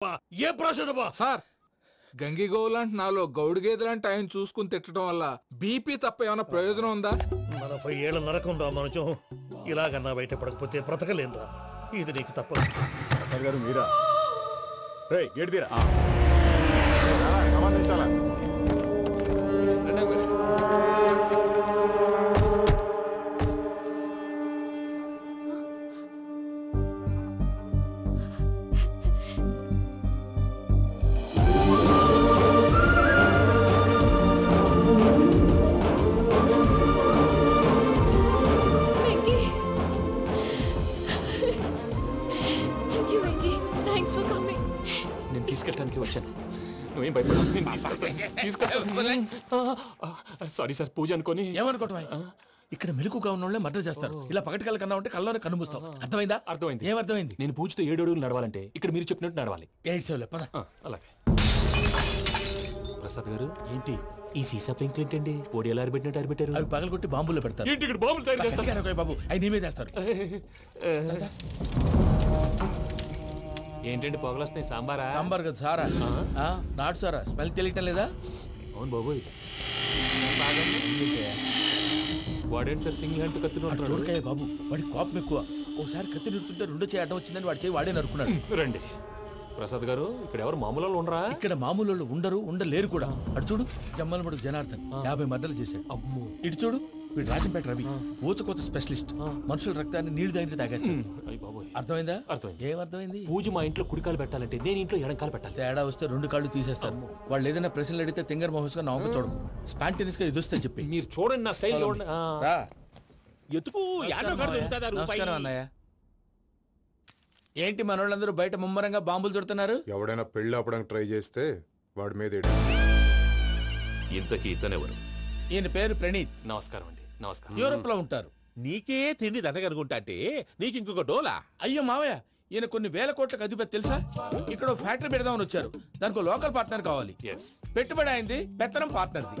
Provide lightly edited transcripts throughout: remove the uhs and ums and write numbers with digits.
ఏ process sir గంగిగోవులాంటి నాలో గౌడు గేదెలాంటి ఆయన చూసుకుని తిట్టడం వల్ల బీపీ తప్ప ఏమైనా ప్రయోజనం ఉందా? 40 ఏళ్ళ నరకం రా మనచం. ఇలాగన్నా బయట పడకపోతే బ్రతకలేనురా. ఇది నీకు తప్పదు. సార్ గారు మీరా? రే గేట్ తీరా. సంబంధించాలా? వచ్చాను. నువ్వేం సారీ సార్, పూజ అనుకోని. ఏమనుకోవటం? ఇక్కడ మెలకుగా ఉన్న వాళ్ళే మర్డర్ చేస్తారు. ఇలా పగటి కళ్ళ కన్నా ఉంటే కళ్ళలోనే కనుమూస్తావు. అర్థమైందా? అర్థమైంది. ఏమర్థమైంది? నేను పూజతో 7 అడుగులు నడవాలంటే ఇక్కడ మీరు చెప్పినట్టు నడవాలి. 8 సెవెన్ పద. అలాగే. ప్రసాద్ గారు, ఏంటి ఈ సీసా పెంకులు ఏంటండి? ఓడి ఎలా అరబెట్టినట్టు అరబెట్టారు? అవి పగలగొట్టి బాంబుల్లో పెడతారు. ఏంటి ఇక్కడ బాంబులు తయారు చేస్తారు? బాబు అవి నీమే చేస్తారు. ఏంటండి పొగలొస్తాయి? సాంబారా? సాంబార్ కదా సారా. నాటు సారా. స్మెల్ తెలియటం లేదా? అవును బాబోయ్. వాడేంటి సార్ సింగిల్ హ్యాండ్ కత్తి చూడకాయ బాబు, వాడి కోపం ఎక్కువ. ఒకసారి కత్తి నిరుతుంటే 2 చేయి అడ్డం వచ్చిందని వాడి చేయి వాడే నరుకున్నాడు. రండి ప్రసాద్ గారు, ఇక్కడ ఎవరు మామూలు ఉండరా? ఇక్కడ మామూలు వాళ్ళు ఉండలేరు కూడా. అటు చూడు, జమ్మలమడు జనార్దన్ 50 మర్డర్లు చేశాడు. అమ్మో. ఇటు చూడు, వీడు రాజంపేట రవి ఊచకోత స్పెషలిస్ట్. మనుషుల రక్తాన్ని నీళ్లు దగ్గర తాగేస్తాడు. అర్థమైందా? అర్థమైంది. ఏమర్థమైంది? పూజ మా ఇంట్లో కుడికాలు పెట్టాలంటే నేను ఇంట్లో ఎడంకాలు పెట్టాలి. తేడా వస్తే 2 కాళ్ళు తీసేస్తారు. వాళ్ళు ఏదైనా ప్రశ్నలు అడిగితే తింగర్ మహోస్ గా నవ్వు చూడకు. స్పాంటేనియస్ గా ఎదుస్తా చెప్పి. మీరు చూడండి నా స్టైల్. నమస్కారం అన్నయ్య. ఏంటి మనోళ్ళందరూ బయట ముమ్మరంగా బాంబులు దొరుకుతున్నారు? ఎవడైనా పెళ్లి ఆపడానికి ట్రై చేస్తే వాడి మీద ఇంతకీ ఇతనెవరు? ఈయన పేరు ప్రణీత్. నమస్కారం అండి. నమస్కారం. యూరోప్ లో ఉంటారు. నీకే తిండి దండగనుకుంటా అంటే నీకు ఇంకొక డోలా? అయ్యో మావయ్య, ఈయన కొన్ని వేల కోట్లకు అధిపతి తెలుసా? ఇక్కడ ఫ్యాక్టరీ పెడదామని వచ్చారు. దానికి లోకల్ పార్ట్నర్ కావాలి. పెట్టుబడి అయింది, పెత్తనం పార్ట్నర్ది.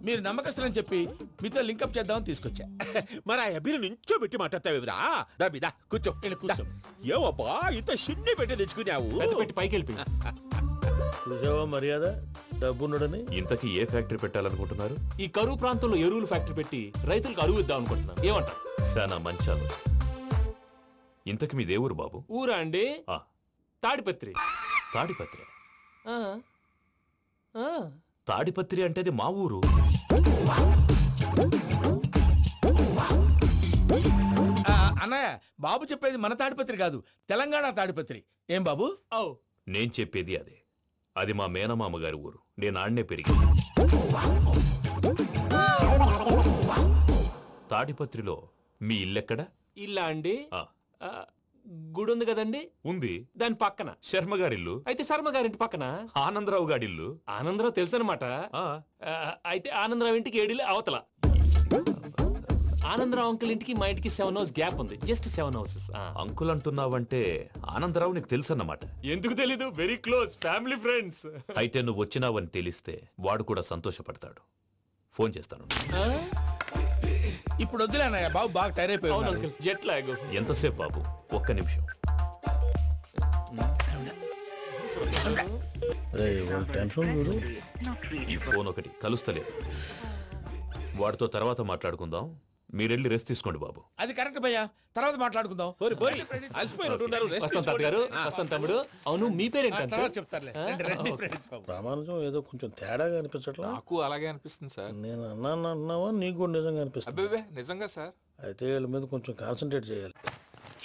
మీరు నమ్మకస్తులని చెప్పి మీతో లింకప్ చేద్దామని తీసుకొచ్చా. మరి ఆ అబ్బిని నుంచో పెట్టి మాట్లాడతావేమిరా? దాబిదా కూర్చో. కూర్చో. ఏవబ్బా ఇంత సిన్ని పెట్టి తెచ్చుకున్నావు? పెట్టి పైకి వెళ్ళి చూసావా మర్యాద డబ్బున్నడని. ఇంతకీ ఏ ఫ్యాక్టరీ పెట్టాలనుకుంటున్నారు? ఈ కరువు ప్రాంతంలో ఎరువులు ఫ్యాక్టరీ పెట్టి రైతులకు అరువు ఇద్దాం అనుకుంటున్నాను. ఏమంటారు? శానా మంచాలు. ఇంతకి మీ దేవురు బాబు? ఊరా అండి? తాడిపత్రి. తాడిపత్రి? తాడిపత్రి అంటే అది మా ఊరు. అన్నయ్య, బాబు చెప్పేది మన తాడిపత్రి కాదు, తెలంగాణ తాడిపత్రి. ఏం బాబు? నేను చెప్పేది అదే. అది మా మేనమామ గారి ఊరు. నేను ఆడనే పెరిగి. తాడిపత్రిలో మీ ఇల్లెక్కడ? ఇల్లా అండి? గుడి ఉంది కదండి. ఉంది. దాని పక్కన శర్మ గారిల్లు. అయితే శర్మ గారింటి పక్కన ఆనందరావు గారిల్లు. ఆనందరావు తెలుసు అనమాట. అయితే ఆనందరావు ఇంటికి 7 ఇల్లు అవతల. ఆనందరావు అంకుల్ ఇంటికి మా ఇంటికి 7 హౌస్ గ్యాప్ ఉంది. Just 7 houses. అంకుల్ అంటున్నావంటే ఆనందరావు నీకు తెలుసు అన్నమాట. ఎందుకు తెలీదు? Very close family friends. అయితే నువ్వు వచ్చినావని తెలిస్తే వాడు కూడా సంతోషపడతాడు. ఫోన్ చేస్తాను. ఇప్పుడు వద్దులే అన్నయ్య, బాబు బాగా టైర్ అయిపోయాడు. Jet lag. ఎంతసేపు బాబు? ఒక్క నిమిషం. ఈ ఫోన్ ఒకటి కలుస్తలేదు. వాడితో తర్వాత మాట్లాడుకుందాం. మీరెళ్ళి రెస్ట్ తీసుకోండి బాబు. అది కరెక్ట్ భయ్యా, తర్వాత మాట్లాడుకుందాం. తమ్ముడు, అవును మీ పేరేంటి? ప్రామాణికం ఏదో కొంచెం తేడాగా అనిపించట్లా? నాకు అలాగే అనిపిస్తుంది సార్. నేను అన్నావా నీకు కూడా నిజంగా అనిపిస్తుంది? నిజంగా సార్. అయితే వీళ్ళ మీద కొంచెం కాన్సన్ట్రేట్ చేయాలి.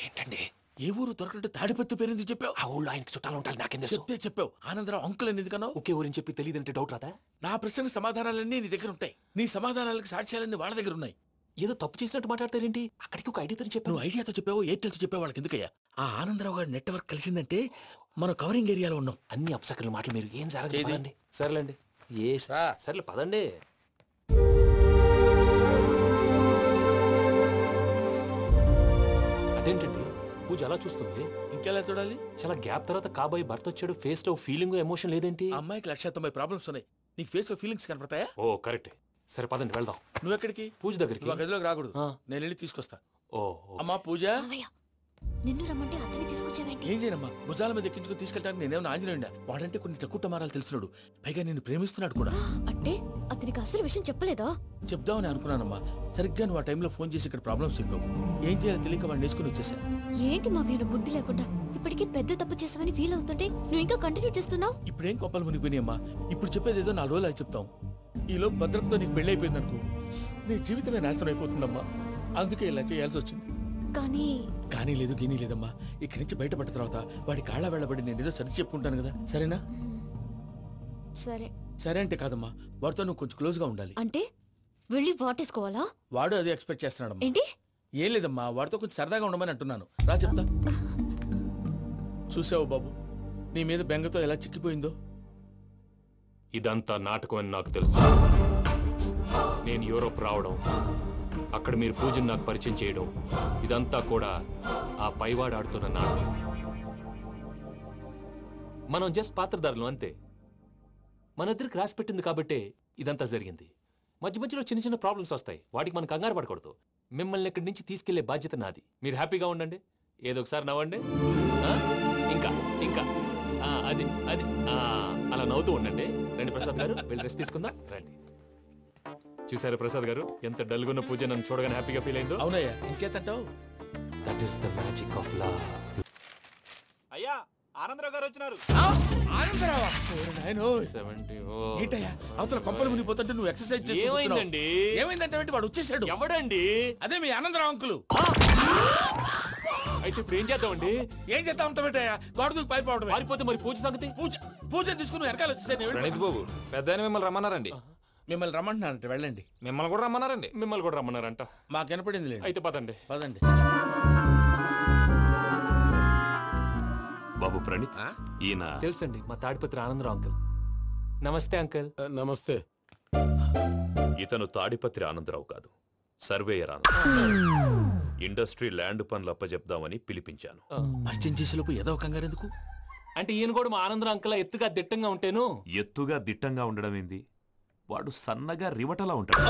ఏంటండి ఏ ఊరు దొరకట్టు తాడిపత్రి పేరు ఎందుకు చెప్పావు? ఆ ఊళ్ళో ఆయనకి చుట్టాలు ఉంటారు. నాకేం చెప్తే చెప్పావు. ఆనందరావు అంకుల్ అని ఎందుకన్నావు? ఒకే ఊరిని చెప్పి తెలియదంటే డౌట్ రాదా? నా ప్రశ్నకు సమాధానాలన్నీ నీ దగ్గర ఉంటాయి. నీ సమాధానాలకు సాక్ష్యాలన్నీ వాళ్ళ దగ్గర ఉన్నాయి. ఏదో తప్పు చేసినట్టు మాట్లాడతారేంటి? అక్కడికి ఒక ఐడియాతో చెప్పావు. నువ్వు ఐడియాతో చెప్పావు, ఎయిర్టెల్తో చెప్పావు. వాళ్ళకి ఎందుకయ్యా? ఆ ఆనందరావు గారి నెట్వర్క్ కలిసిందంటే మనం కవరింగ్ ఏరియాలో ఉన్నాం. అన్ని అప్సకర్ల మాటలు మీరు ఏం జరగదండి. సర్లేండి. సర్లే పదండి. అదేంటండి పూజ అలా చూస్తుంది? ఇంకెలా చూడాలి? చాలా గ్యాప్ తర్వాత కాబోయే భర్త వచ్చాడు. ఫేస్ లో ఫీలింగ్ ఎమోషన్ లేదేంటి? అమ్మాయికి 190 ప్రాబ్లమ్స్ ఉన్నాయి. నీకు ఫేస్ లో ఫీలింగ్స్ కనపడతాయా? ఓ కరెక్ట్. సరే పదండి వెళ్దాం. నువ్వు ఎక్కడికి? పూజ దగ్గరికి. గదిలోకి రాకూడదు, నేను వెళ్ళి తీసుకొస్తా. ఓ అమ్మా పూజ, నిన్ను రమ్మంటే అతన్ని తీసుకొచ్చావేంటి? ఏం చేయనమ్మా, భుజాల మీద ఎక్కించుకుని తీసుకెళ్ళడానికి నేనేమన్నా ఆంజనేయుడా? వాడంటే కొన్ని తక్కువ టమారాలు తెలిసినాడు, పైగా నిన్ను ప్రేమిస్తున్నాడు కూడా. అంటే అతనికి అసలు విషయం చెప్పలేదా? చెప్దామని అనుకున్నానమ్మా, సరిగ్గా నువ్వు ఆ టైంలో ఫోన్ చేసి ఇక్కడ ప్రాబ్లమ్స్ చెప్పావు. ఏం చేయాలో తెలియక వాడిని వేసుకుని వచ్చేసా. ఏంటి మా వీరు బుద్ధి లేకుండా ఇప్పటికే పెద్ద తప్పు చేసావని ఫీల్ అవుతుంటే నువ్వు ఇంకా కంటిన్యూ చేస్తున్నావు. ఇప్పుడేం కొప్పలు మునిగిపోయినాయమ్మా, ఇప్పుడు చెప్పేది ఏదో 4 రోజులు చెప్తాం. ఈలోపు భద్రతతో నీకు పెళ్లి అయిపోయింది అనుకో, నీ జీవితమే నాశనం అయిపోతుందమ్మా. అందుకే ఇలా చేయాల్సి వచ్చింది. కానీ లేదు గీనీ లేదమ్మా. ఇక్కడి నుంచి బయటపడ్డ తర్వాత వాడి కాళ్ళ వెళ్ళబడి నేను ఏదో సరి చెప్పుకుంటాను కదా, సరేనా? సరే సరే అంటే కాదమ్మా, వాడితో నువ్వు కొంచెం క్లోజ్ గా ఉండాలి. అంటే వెళ్ళి వాటేసుకోవాలా? వాడు అదే ఎక్స్పెక్ట్ చేస్తున్నాడమ్మా. ఏంటి? ఏం లేదమ్మా, వాడితో కొంచెం సరదాగా ఉండమని అంటున్నాను. రా చెప్తా. చూసావు బాబు, నీ మీద బెంగతో ఎలా చిక్కిపోయిందో. ఇదంతా నాటకం అని నాకు తెలుసు. నేను యూరోప్ రావడం, అక్కడ మీరు పూజను నాకు పరిచయం చేయడం, ఇదంతా కూడా ఆ పైవాడు ఆడుతున్న నాటకం. మనం జస్ట్ పాత్రధారులు అంతే. మన ఇద్దరికి రాసి పెట్టింది కాబట్టే ఇదంతా జరిగింది. మధ్య మధ్యలో చిన్న చిన్న ప్రాబ్లమ్స్ వస్తాయి, వాటికి మనం కంగారు పడకూడదు. మిమ్మల్ని ఇక్కడి నుంచి తీసుకెళ్లే బాధ్యత నాది. మీరు హ్యాపీగా ఉండండి, ఏదో ఒకసారి నవ్వండి. ఇంకా ఇంకా అది అది అలా నవ్వుతూ ఉండండి. రండి ప్రసాద్ గారు, వెళ్ళి రెస్ట్ తీసుకుందాం రండి. చూసారా ప్రసాద్ గారు, ఎంత డల్గున్న పూజ నన్ను చూడగానే హ్యాపీగా ఫీల్ అయిందో? అవునయ్యా, ఇంకేతంటావు? That is the magic of love. అయ్యా ఆనందరావు గారు వచ్చినారు. ఏంటయ్యా అవతల కొంపలు మునిగిపోతుంటే నువ్వు ఎక్సర్సైజ్ చేస్తూ ఏమైందండి? ఏమైందంటే వాడు వచ్చేసాడు. ఎవడండి? అదే మీ ఆనందరావు అంకులు. అయితే ఇప్పుడు ఏం చేద్దామండి? ఏం చేస్తా ఉంటావేటయ్యా, గోడ దూకి పైపోవడం. పారిపోతే మరి పూజ సంగతి? పూజ తీసుకుని వెనకాల వచ్చేసాను. ప్రణీత్ బాబు, పెద్ద మిమ్మల్ని రమ్మన్నారండి. మిమ్మల్ని రమ్మంటున్నారంట, వెళ్ళండి. మిమ్మల్ని కూడా రమ్మన్నారండి. మిమ్మల్ని కూడా రమ్మన్నారంట. మాకు వినపడింది లేదు. అయితే పదండి. పదండి. బాబు ప్రణీత్, ఈయన తెలుసండి, మా తాడిపత్రి ఆనందరావు అంకుల్. నమస్తే అంకుల్. నమస్తే. ఇతను తాడిపత్రి ఆనందరావు కాదు, సర్వేయర్ ఆనందరావు. ఇండస్ట్రీ ల్యాండ్ పనులు అప్పజెప్దామని పిలిపించాను. పరిచయం చేసేలోపు ఏదో కంగారు ఎందుకు? అంటే ఈయన కూడా మా ఆనందరావు అంకుల్ ఎత్తుగా దిట్టంగా ఉంటేను. ఎత్తుగా దిట్టంగా ఉండడం ఏంది, వాడు సన్నగా రివటలా ఉంటాడు.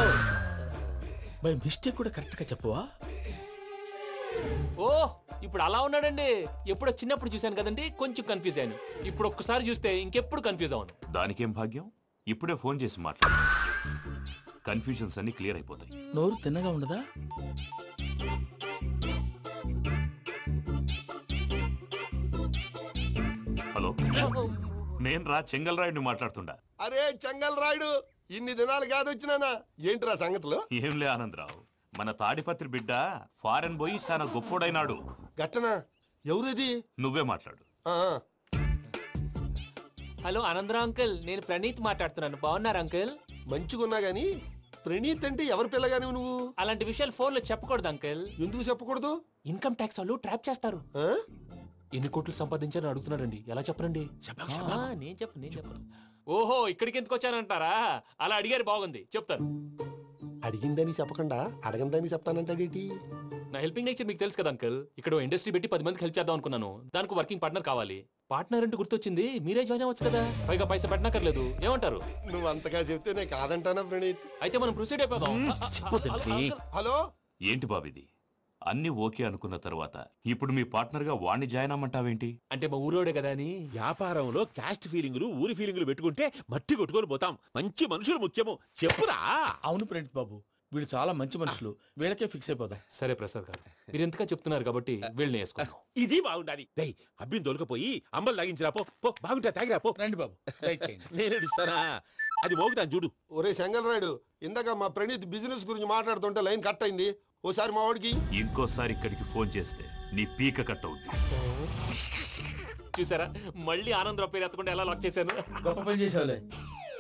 బై మిస్టేక్ కూడా కరెక్ట్ గా చెప్పవా? ఓ ఇప్పుడు అలా ఉన్నాడండి. ఎప్పుడో చిన్నప్పుడు చూశాను కదండి, కొంచెం కన్ఫ్యూజ్ అయ్యాను. ఇప్పుడు ఒక్కసారి చూస్తే ఇంకెప్పుడు కన్ఫ్యూజ్ అవును. దానికేం భాగ్యం, ఇప్పుడే ఫోన్ చేసి మాట్లాడు, కన్ఫ్యూజన్స్ అన్ని క్లియర్ అయిపోతాయి. నోరు తిన్నగా ఉండదా? హలో, నేను రా చెంగల్రాయుడిని మాట్లాడుతుండా. అరే చెంగల్ రాయుడు, ఇన్ని దినాలు కాదు వచ్చినానా? ఏంట్రా సంగతులు? ఏంలే ఆనందరావు, మన తాడిపత్రి బిడ్డ ఫారెన్ పోయి చాలా గొప్పోడైనాడు. గట్టనా? ఎవరిది? నువ్వే మాట్లాడు. హలో ఆనందరావు అంకుల్, నేను ప్రణీత్ మాట్లాడుతున్నాను. బాగున్నారు అంకుల్? మంచిగున్నా గాని ప్రణీత్ అంటే ఎవరి పిల్లగాని నువ్వు? అలాంటి విషయాలు ఫోన్ లో చెప్పకూడదు అంకుల్. ఎందుకు చెప్పకూడదు? ఇన్కమ్ ట్యాక్స్ వాళ్ళు ట్రాప్ చేస్తారు. ఎన్ని కోట్లు సంపాదించాలని అడుగుతున్నారండి, ఎలా చెప్పరండి? నేను చెప్పను. ఓహో, ఇక్కడికి ఎందుకు వచ్చానంటారా? అలా అడిగారు, బాగుంది, చెప్తాను. అడిగిందని చెప్పకుండా అడగందని చెప్తానంటాడేటి? నా హెల్పింగ్ నేచర్ మీకు తెలుసు కదా అంకుల్. ఇక్కడ ఇండస్ట్రీ పెట్టి 10 మందికి హెల్ప్ చేద్దాం అనుకున్నాను. దానికి వర్కింగ్ పార్ట్నర్ కావాలి. పార్ట్నర్ అంటే గుర్తొచ్చింది, మీరే జాయిన్ అవ్వచ్చు కదా, పైగా పైసా పెట్టనక్కర్లేదు. ఏమంటారు? నువ్వు అంతగా చెప్తే నేను కాదంటానా ప్రణీత్? అయితే మనం ప్రొసీడ్ అయిపోదాం. హలో, ఏంటి బాబిది, అన్ని ఓకే అనుకున్న తర్వాత ఇప్పుడు మీ పార్ట్నర్ గా వాణ్ణి జాయిన్ అమ్మంటావేంటి? అంటే మా ఊరోడే కదా అని. వ్యాపారంలో క్యాస్ట్ ఫీలింగులు, ఊరి ఫీలింగులు పెట్టుకుంటే మట్టి కొట్టుకొని పోతాం. మంచి మనుషులు ముఖ్యము, చెప్పురా. అవును ప్రణీత్ బాబు, వీళ్ళు చాలా మంచి మనుషులు, వీళ్ళకే ఫిక్స్ అయిపోతాం. సరే ప్రసాద్ గారు, మీరు ఎంతగా చెప్తున్నారు కాబట్టి వీళ్ళని వేసుకున్నాం. ఇది బాగుండాలి. డై అబ్బిని దొలకపోయి అమ్మలు లాగించిరా పో. బాగుంటా, తాగిరా పో. రండి బాబు, దయచేయండి. నేను ఇస్తానా? అది మోగుతాను చూడు. ఒరే చెంగల్ రాయుడు, ఇందాక మా ప్రణీత్ బిజినెస్ గురించి మాట్లాడుతుంటే లైన్ కట్ అయింది. ఓసారి మా వాడికి ఇంకోసారి ఇక్కడికి ఫోన్ చేస్తే నీ పీక కట్ అవుద్ది. చూసారా, మళ్ళీ ఆనందరావు పేరు ఎత్తకుండా ఎలా లాక్ చేశాను. గొప్ప పని చేసేవాళ్ళే.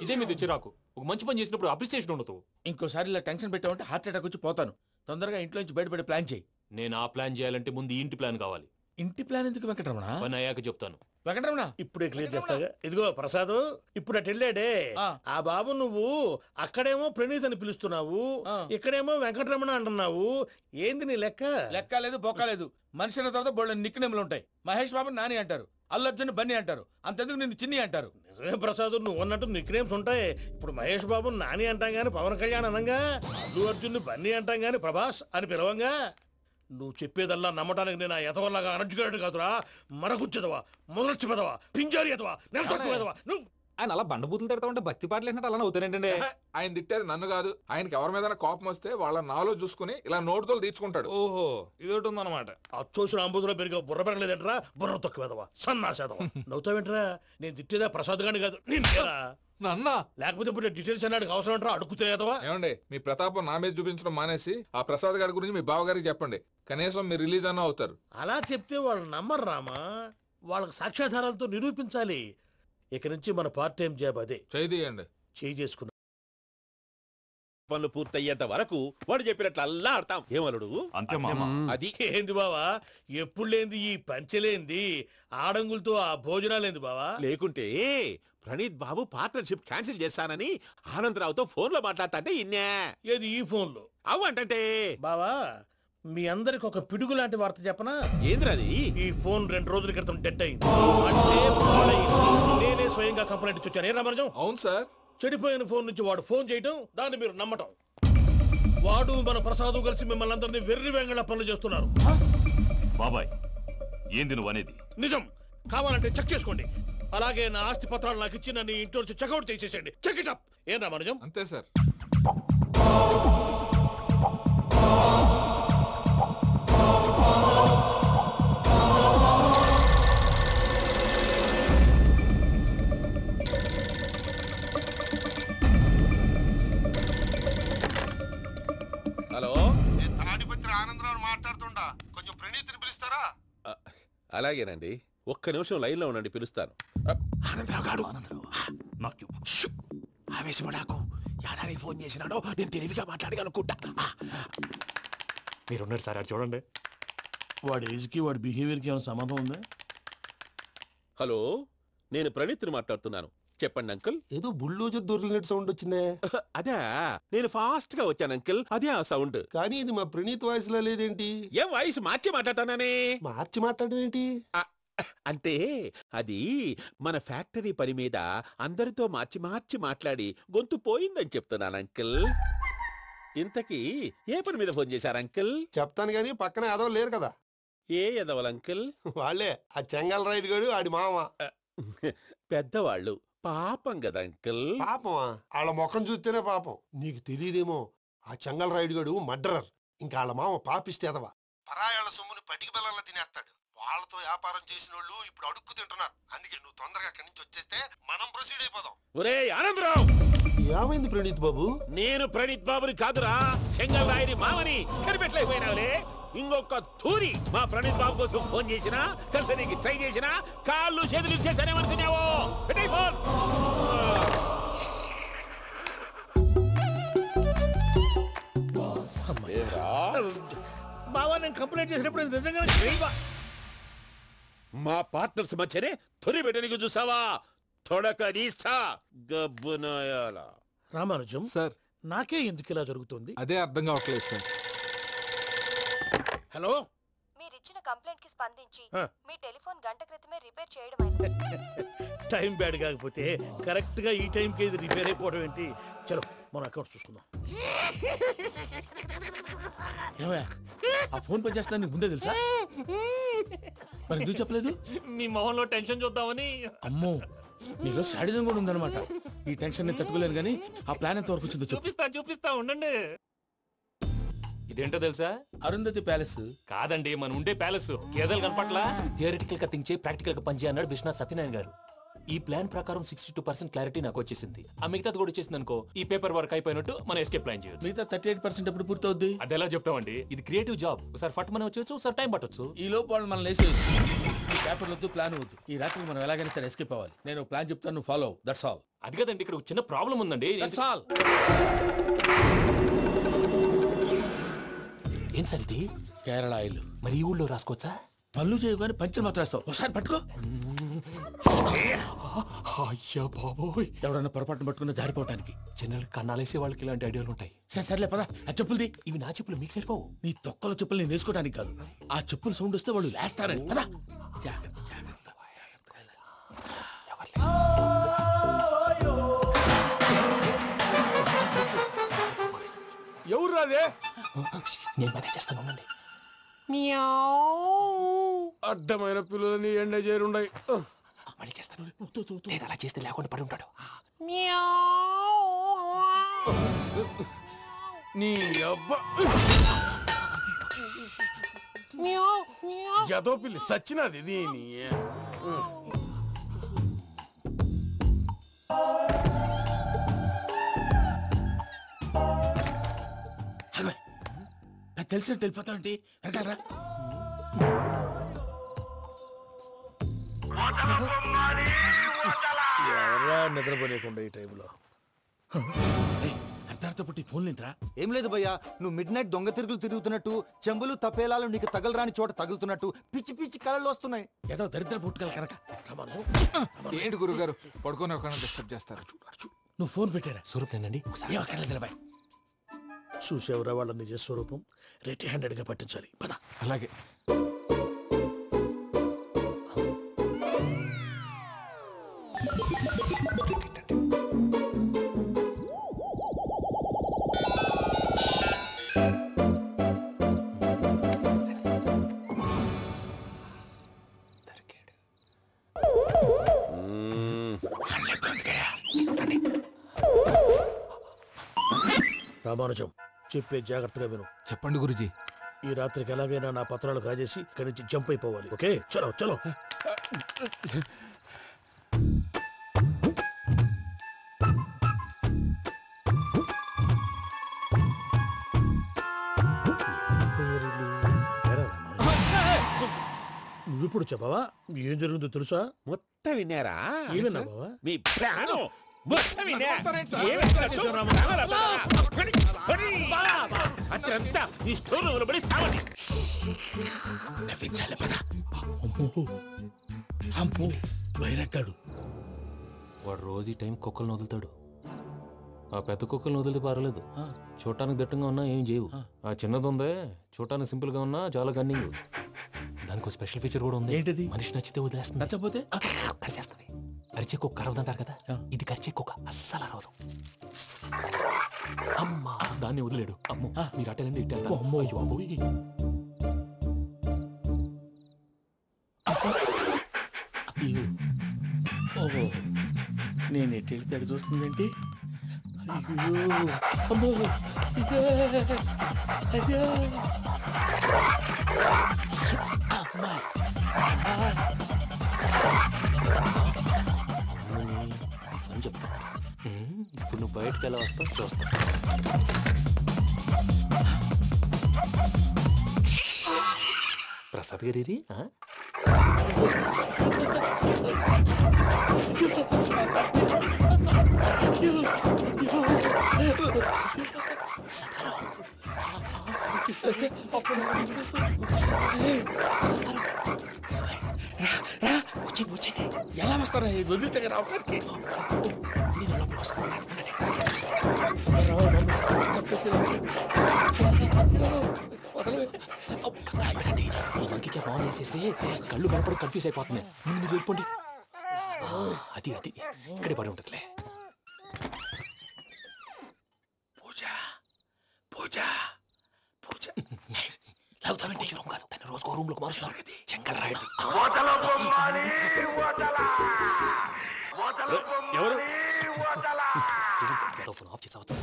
ఇదే మీద చిరాకు. ఒక మంచి పని చేసినప్పుడు అప్రిసియేషన్ ఉండదు. ఇంకోసారి ఇలా టెన్షన్ పెట్టామంటే హార్ట్ అటాక్ వచ్చి పోతాను. తొందరగా ఇంట్లో నుంచి బయటపడే ప్లాన్ చేయి. నేను ఆ ప్లాన్ చేయాలంటే ముందు ఈ ఇంటి ప్లాన్ కావాలి. ఇంటి ప్లాన్ ఎందుకు వెంకటరమణ? పని అయ్యాక చెప్తాను. వెంకటరమణ ఇప్పుడే క్లియర్ చేస్తాగా. ఇదిగో ప్రసాద్, ఇప్పుడు అటు వెళ్ళాడే ఆ బాబు, నువ్వు అక్కడేమో ప్రణీత్ అని పిలుస్తున్నావు, ఇక్కడేమో వెంకటరమణ అంటున్నావు. ఏంది నీ లెక్క? లెక్క లేదు, బొక్క లేదు. మనిషి అన్న తర్వాత బోళ్ళ నిక్నెములు ఉంటాయి. మహేష్ బాబు నాని అంటారు, అల్లు అర్జున్ బన్నీ అంటారు, అంతెందుకు నిన్ను చిన్ని అంటారు. నిజమే ప్రసాద్, నువ్వు అన్నట్టు నిక్నేమ్స్ ఉంటాయి. ఇప్పుడు మహేష్ బాబు నాని అంటాం గాని పవన్ కళ్యాణ్ అనంగా, అల్లు అర్జున్ బన్నీ అంటాం గాని ప్రభాస్ అని పిలవంగా. నువ్వు చెప్పేదల్లా నమ్మటానికి నేను ఆ ఎతవల్లాగా అనర్జుకేటెడ్ కాదురా. మరగుచ్చదవా, మొదలచ్చి పెదవా, పింజారి ఎదవా, నెలసొక్కు పెదవా నువ్వు. ఆయన అలా బండబూతులు తిడతా ఉంటే భక్తి పాటలు ఏంటంటే అలా అవుతానంటే. ఆయన తిట్టేది నన్ను కాదు, ఆయనకి ఎవరి మీద కోపం వస్తే వాళ్ళ నాలో చూసుకుని ఇలా నోటుతో తీర్చుకుంటాడు. ఓహో ఇదొకటి ఉందన్నమాట. అచ్చోసిన అంబుధులో పెరిగే బుర్ర పెరగలేదంటరా, బుర్ర తొక్కువేదవా, సన్నాసేదవా. నవ్వుతావేంట్రా? నేను తిట్టేదా ప్రసాద్ గాని కాదు నిన్నేరా. నన్నా లేకపోతే ఇప్పుడు డీటెయిల్స్ అన్నాడు అవసరం అంటారా? అడుగుతాయేదవా. ఏమండి, మీ ప్రతాపం నా మీద చూపించడం మానేసి ఆ ప్రసాద్ గారి గురించి మీ బావగారికి చెప్పండి. కనీసం మీరు రిలీజ్ అన్న అవుతారు. అలా చెప్తే వాళ్ళు నమ్మరు రామా. వాళ్ళకి సాక్ష్యాధారాలతో నిరూపించాలి. ఇక నుంచి మన పార్ట్ టైం జాబ్ అదే. చేయండి. చేయి చేసుకున్నా పనులు పూర్తయ్యేంత వరకు వాడు చెప్పినట్లు అల్లా ఆడతాం. ఏమలుడు అంతే మామ. అది ఏంది బావా, ఎప్పుడు లేంది ఈ పంచలేంది, ఆడంగులతో ఆ భోజనాలేంది బావా? లేకుంటే ప్రణీత్ బాబు పార్ట్నర్షిప్ క్యాన్సిల్ చేస్తానని ఆనందరావుతో ఫోన్ లో మాట్లాడతాంటే ఇన్నే. ఏది ఈ ఫోన్ లో? అవ్వంటే బావా, మీ అందరికి ఒక పిడుగు లాంటి వార్త చెప్పనా? ఏంద్రది? ఈ ఫోన్ 2 రోజుల క్రితం డెడ్ అయింది. అంటే పాడైంది. నేనే స్వయంగా కంప్లైంట్ ఇచ్చి వచ్చాను. ఏ రామరాజం? అవును సార్. చెడిపోయిన ఫోన్ నుంచి వాడు ఫోన్ చేయటం, దాన్ని మీరు నమ్మటం. వాడు మన ప్రసాదు కలిసి మిమ్మల్ని అందరినీ వెర్రి వెంగళ పనులు చేస్తున్నారు. బాబాయ్ ఏంది నువ్వు అనేది? నిజం. కావాలంటే చెక్ చేసుకోండి. అలాగే నా ఆస్తి పత్రాలు నాకు ఇచ్చి నన్ను ఇంట్లో నుంచి చెక్అౌట్ చేసేసేయండి. Check it up. ఏం రామరాజం? అంతే సార్. హలో, నేను తాడిపత్రి ఆనందరావు మాట్లాడుతుండా. కొంచెం ప్రణీతిని పిలుస్తారా? అలాగేనండి. ఒక్క నిమిషం లైన్ లో ఉండండి, పిలుస్తాను. ఆనందరావు గాడు. ఆవేశపడాకు. యాదారి ఫోన్ చేసినాడో నేను తెలివిగా మాట్లాడగలనుకుంటా. మీరున్నారు సార్, అది చూడండి. వాడి ఏజ్కి వాడి బిహేవియర్కి ఏమైనా సంబంధం ఉందా? హలో, నేను ప్రణీత్ని మాట్లాడుతున్నాను. చెప్పండి అంకుల్. ఏదో బుల్డోజర్ దొరికినట్టు సౌండ్ వచ్చిందే. అదే, నేను ఫాస్ట్ గా వచ్చాను అంకుల్. అదే ఆ సౌండ్. కానీ ఇది మా ప్రణీత్ వాయిస్ లో లేదేంటి? ఏ వాయిస్ మార్చి మాట్లాడతాననే? మార్చి మాట్లాడడం ఏంటి? అంటే అది మన ఫ్యాక్టరీ పని మీద అందరితో మార్చి మార్చి మాట్లాడి గొంతు పోయిందని చెప్తున్నాను అంకుల్. ఇంతకీ ఏ పని మీద ఫోన్ చేశారు అంకుల్? చెప్తాను గానీ పక్కన ఎదవ లేరు కదా. ఏ ఎదవలు అంకుల్? వాళ్ళే ఆ చెంగల్ రైడ్ గడు ఆడి మామ. పెద్దవాళ్ళు. పాపం కదా అంకుల్. పాపమా? వాళ్ళ ముఖం చూస్తేనే పాపం. నీకు తెలియదేమో, ఆ చెంగల్ రైడ్ గడు మర్డరర్. ఇంకా వాళ్ళ మామ పాపిస్తేదవా. పరాయాళ్ళ సొమ్ముని పటికి బెల్లంలో తినేస్తాడు. వాళ్ళతో వ్యాపారం చేసిన వాళ్ళు ఇప్పుడు అడుక్కు తింటున్నారు. అందుకే నువ్వు తొందరగా అక్కడి నుంచి వచ్చేస్తే మనం ప్రొసీడ్ అయిపోదాం. ఒరే ఆనందరావు! ఏమైంది ప్రణీత్ బాబు? నేను ప్రణీత్ బాబుని కాదురా, సెంగల్ రాయని మామని. కనిపెట్టలేకపోయినావులే. ఇంకొక తూరి మా ప్రణీత్ బాబు కోసం ఫోన్ చేసినా, కలిసి నీకు ట్రై చేసినా కాళ్ళు చేతులు ఇచ్చేసానేమనుకున్నావో. పెట్టేయ్ ఫోన్. బావా, నేను కంప్లైంట్ చేసినప్పుడు ఇది నిజంగానే చేయవా? మా పార్ట్నర్స్ మధ్యనే తొలి పెట్టడానికి చూసావా? తొడక నీస్తా గబ్బునాయాల. రామానుజం సార్, నాకే ఎందుకు ఇలా జరుగుతుంది? అదే అర్థం కావట్లేదు సార్. హలో, మీరిచ్చిన కంప్లైంట్ కి స్పందించి ఆ. మీ టెలిఫోన్ గంట క్రితమే రిపేర్ చేయడం అయింది. టైం బ్యాడ్ కాకపోతే కరెక్ట్ గా ఈ టైంకి ఇది రిపేర్ అయిపోవడం ఏంటి? చలో మన అకౌంట్ చూసుకుందాం. ఏమయ్య, ఆ ఫోన్ పనిచేస్తున్నా నీకు ముందే తెలుసా? మరి ఎందుకు చెప్పలేదు? మీ మొహంలో టెన్షన్ చూద్దామని. అమ్మో, నీలో శాడిజం కూడా ఉందన్నమాట. ఈ టెన్షన్ నేను తట్టుకోలేను కానీ ఆ ప్లాన్ ఎంత వరకు వచ్చిందో చెప్పు. చూపిస్తా ఉండండి. ఇదేంటో తెలుసా? అరుంధతి ప్యాలెస్ కాదండి, మన ఉండే ప్యాలెస్. గేదెలు కనపట్లా? థియరిటికల్ గా థింక్ చేయి, ప్రాక్టికల్ గా పనిచేయ అన్నాడు విశ్వనాథ్ సత్యనారాయణ గారు. ఈ ప్లాన్ ప్రకారం 62% క్లారిటీ నాకు వచ్చేసింది. ఆ మిగతాది కూడా వచ్చేసింది అనుకో, ఈ పేపర్ వర్క్ అయిపోయినట్టు మనం ఎస్కేప్ ప్లాన్ చేయొచ్చు. మిగతా 38% ఎప్పుడు పూర్తవుద్ది? అది ఎలా చెప్తామండి? ఇది క్రియేటివ్ జాబ్. ఒకసారి ఫట్ మనం వచ్చేచ్చు, ఒకసారి టైం పట్టొచ్చు. ఈ లోపు వాళ్ళు మనం లేసేయచ్చు. ఈ పేపర్ వద్దు, ప్లాన్ వద్దు. ఈ రాత్రికి మనం ఎలాగైనా సరే ఎస్కేప్ అవ్వాలి. నేను ప్లాన్ చెప్తాను, నువ్వు ఫాలో. That's all. అది కదండి, ఇక్కడ ఒక చిన్న ప్రాబ్లం ఉందండి. That's all. ఏం సార్ ఇది? కేరళ ఆయిల్. మరి ఈ ఊళ్ళో రాసుకోవచ్చా? పనులు చేయగానే పంచలు మాత్రం వేస్తావు. ఒకసారి పట్టుకో. అయ్యా బాబోయ్, ఎవడన్నా పొరపాటున పట్టుకున్న జారిపోవటానికి. జనరల్ కన్నాలేసే వాళ్ళకి ఇలాంటి ఐడియాలు ఉంటాయి. సర్లే పదా, ఆ చెప్పులది. ఇవి నా చెప్పులు, మీకు సరిపోవు. నీ తొక్కల చెప్పులు నేను వేసుకోవడానికి కాదు, ఆ చెప్పులు సౌండ్ వస్తే వాళ్ళు లేస్తారని. పదా. ఎవరు రాదే? నేను మేనేజ్ చేస్తాను, ఉండండి. అడ్డమైన పిల్లలని ఎండ చేరుండయి. మళ్ళీ చేస్తాను. లేదు, అలా చేస్తే లేకుండా పడి ఉంటాడు. నీ అబ్బ ఎదో పిల్లి సచ్చినది దీని. నాకు తెలిసినట్టు వెళ్ళిపోతావంటి వెనకాలరా. ఎవరా నిద్రపోలేకుండా ఈ టైంలో? అర్ధార్థ పుట్టి ఫోన్ లేంట్రా. ఏం లేదు భయ్యా, నువ్వు మిడ్ నైట్ దొంగ తిరుగులు తిరుగుతున్నట్టు, చెంబులు తపేలాలు నీకు తగలరాని చోట తగులుతున్నట్టు పిచ్చి పిచ్చి కళలు వస్తున్నాయి. ఏదో దరిద్ర పుట్టుకల కనుక. ఏంటి గురుగారు పడుకొని ఒక డిస్టర్బ్ చేస్తారు? నువ్వు ఫోన్ పెట్టారా? స్వరూప్ నేనండి. ఏమక్కర్లేదు. చూసేవరా వాళ్ళ నిజ స్వరూపం. రెట్టి హ్యాండెడ్ గా పట్టించాలి. పద. అలాగే. రామానుజం, చెప్పే జాగ్రత్తగా విను. చెప్పండి గురుజీ. ఈ రాత్రికి ఎలాగైనా నా పత్రాలు కాజేసి ఇక్కడి నుంచి జంప్ అయిపోవాలి. ఓకే, చలో చలో. నువ్విప్పుడు చెప్పవా? ఏం జరిగిందో తెలుసా? మొత్తం విన్నారా? ఏమన్నా బావా? మీ ప్రాణం మొత్తం విన్నా. అత్రంతా ఈ స్టోర్ రూమ్ లో పడి సావండి. నవ్వించాలి. పద. అమ్మో వైరక్కాడు. వాడు రోజు ఈ టైం కుక్కలను వదులుతాడు. ఆ పెద్ద కుక్కలను వదిలితే పర్వాలేదు, చూడటానికి దట్టంగా ఉన్నా ఏం చేయవు. ఆ చిన్నది ఉందే, చూడటానికి సింపుల్ గా ఉన్నా చాలా గన్నింగ్. దానికి స్పెషల్ ఫీచర్ కూడా ఉంది. ఏంటిది? మనిషి నచ్చితే వదిలేస్తుంది, నచ్చపోతే కరిచేస్తుంది. అరిచే కుక్క అరవదంటారు కదా, ఇది కరిచే కుక్క అస్సలు అరవదు. అమ్మా, దాన్ని వదిలేడు. అమ్మో, మీరు అటెండి ఇటు వెళ్తారు. అమ్మో, అయ్యో అబ్బోయ్. ఓహో, నేను ఎటు వెళ్తే అటు చూస్తుందేంటి? అయ్యో అమ్మో, అయ్యో అమ్మా. అని చెప్తా. ఇప్పుడు నువ్వు బయటకు ఎలా వస్తావు చూస్తా. ప్రసాద్ గారి వచ్చండి. ఎలా వస్తారా? వదిలితే రావడానికి ఇంకే ఫోన్ చేసేస్తే కళ్ళు కనపడి కన్ఫ్యూజ్ అయిపోతున్నాయి. ముందు మీరు వెళ్ళిపోండి. అది అది ఇక్కడే పడి ఉంటుందిలే. పూజ పూజ పూజ లాగుతామంటే రూమ్ కాదు, తను రోజుకో రూమ్ లోకి మారుస్తున్నారు కదా. చెంగల్ రాయడు. ఎవరు? ఫోన్ ఆఫ్ చేసావచ్చు.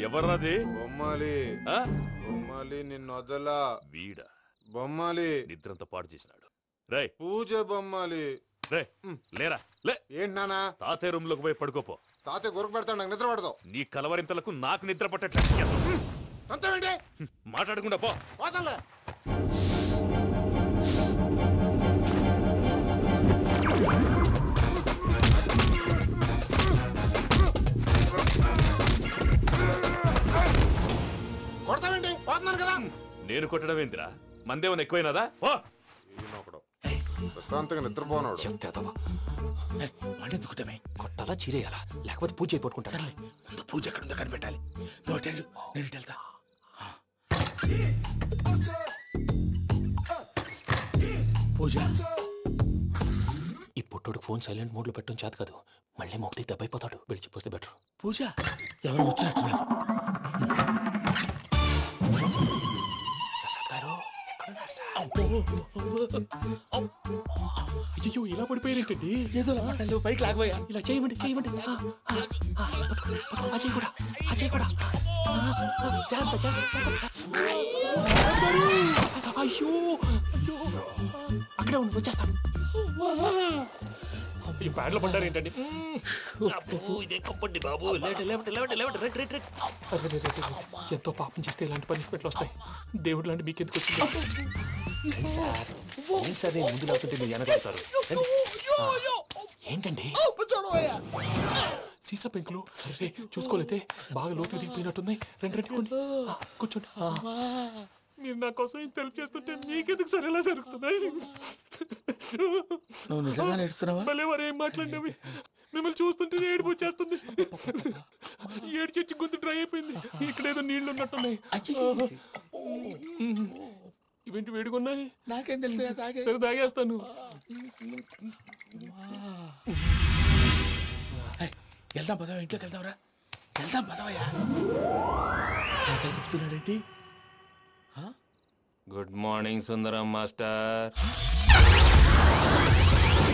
ఎవర్రాది? బొమ్మాలి. బొమ్మాలి నిన్ను వదలా. వీడ బొమ్మాలి నిద్రంతా పాడు చేసినాడు. రే పూజ బొమ్మాలి. రే లేరా లే. ఏంటి నానా? తాతయ్య రూమ్ లోకి పోయి పడుకోపో. తాతయ్య గురకు పెడతాడు, నాకు నిద్ర పడతావు. నీ కలవరింతలకు నాకు నిద్ర పట్టట్లేదు. అంతేంటి? మాట్లాడకుండా పో. కొడతావేంటి? పోతున్నాను కదా. నేను కొట్టడం ఏంటిరా? మందేమన్నా ఎక్కువైనదా? పో. ప్రశాంతంగా నిద్రపోనాడు. వాడెందుకుంటామే? కొట్టాలా చీరేయాలా, లేకపోతే పూజ అయిపోట్టుకుంటా. ముందు పూజ ఎక్కడ ఉందో కనిపెట్టాలి. నువ్వు వెళ్ళు, నేను ఇటు వెళ్తా. పూజ ఈ పుట్టోడు ఫోన్ సైలెంట్ మోడ్ లో పెట్టడం చేత కాదు. మళ్ళీ మోక్తి దెబ్బైపోతాడు. విడిచిపోతే బెటర్. పూజ ఎవరు వచ్చినట్టున్నారు. ప్రసాద్ గారు ఎక్కడున్నారు సార్? అయ్యో ఇలా పడిపోయారేంటండి? ఏదో మాటలు పైకి లాగబోయా. ఇలా చేయమండి చేయమండి. అజయ్ కూడా అజయ్ కూడా జాగ్రత్త జాగ్రత్త. అయ్యో అక్కడే ఉండి వచ్చేస్తాను. ఈ బ్యాడ్లో పడ్డారు ఏంటండి? ఇదే కప్పండి బాబు. ఎంతో పాపం చేస్తే ఇలాంటి పనిష్మెంట్లు వస్తాయి. దేవుడు లాంటి మీకు ఎందుకు వచ్చింది సార్? ముందు లేకుంటే మీరు వెనకాడతారు. ఏంటండి సీసా పెంకులు? చూసుకోలేతే బాగా లోతు దిగిపోయినట్టున్నాయి. రెండు కూర్చోండి. మీరు నా కోసం ఇంత హెల్ప్ చేస్తుంటే మీకెందుకు సరే ఎలా జరుగుతున్నాయి? నువ్వు నిజంగా నేర్చుతున్నావా? మళ్ళీ వారు ఏం మాట్లాడినవి మిమ్మల్ని చూస్తుంటే ఏడుపు వచ్చేస్తుంది. ఏడ్చి గొంతు డ్రై అయిపోయింది. ఇక్కడ ఏదో నీళ్లు ఉన్నట్టున్నాయి. ఇవేంటి వేడుకున్నాయి? నాకేం తెలుసు. సరే తాగేస్తాను. వెళ్దాం పదవా, ఇంట్లోకి వెళ్దాంరా. వెళ్దాం పదవయ్యా. నాకే చెప్తున్నాడేంటి? గుడ్ మార్నింగ్ సుందరం మాస్టర్.